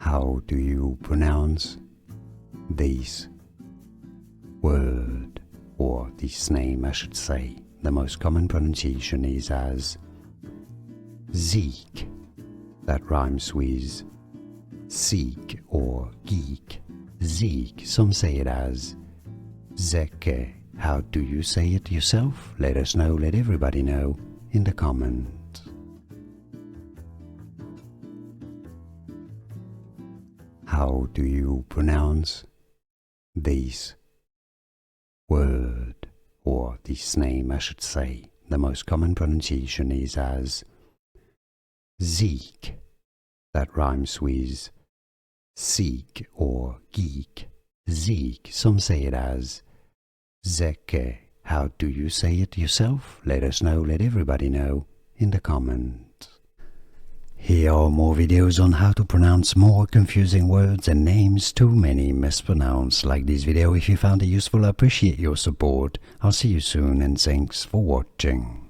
How do you pronounce this word, or this name I should say? The most common pronunciation is as Zeke. That rhymes with seek or geek. Zeke. Some say it as Zeke. How do you say it yourself? Let us know, let everybody know in the comments. How do you pronounce this word, or this name I should say? The most common pronunciation is as Zeke. That rhymes with seek or geek. Zeke. Some say it as Zeke. How do you say it yourself? Let us know, let everybody know in the comments. Here are more videos on how to pronounce more confusing words and names too many mispronounced. Like this video if you found it useful. I appreciate your support. I'll see you soon and thanks for watching.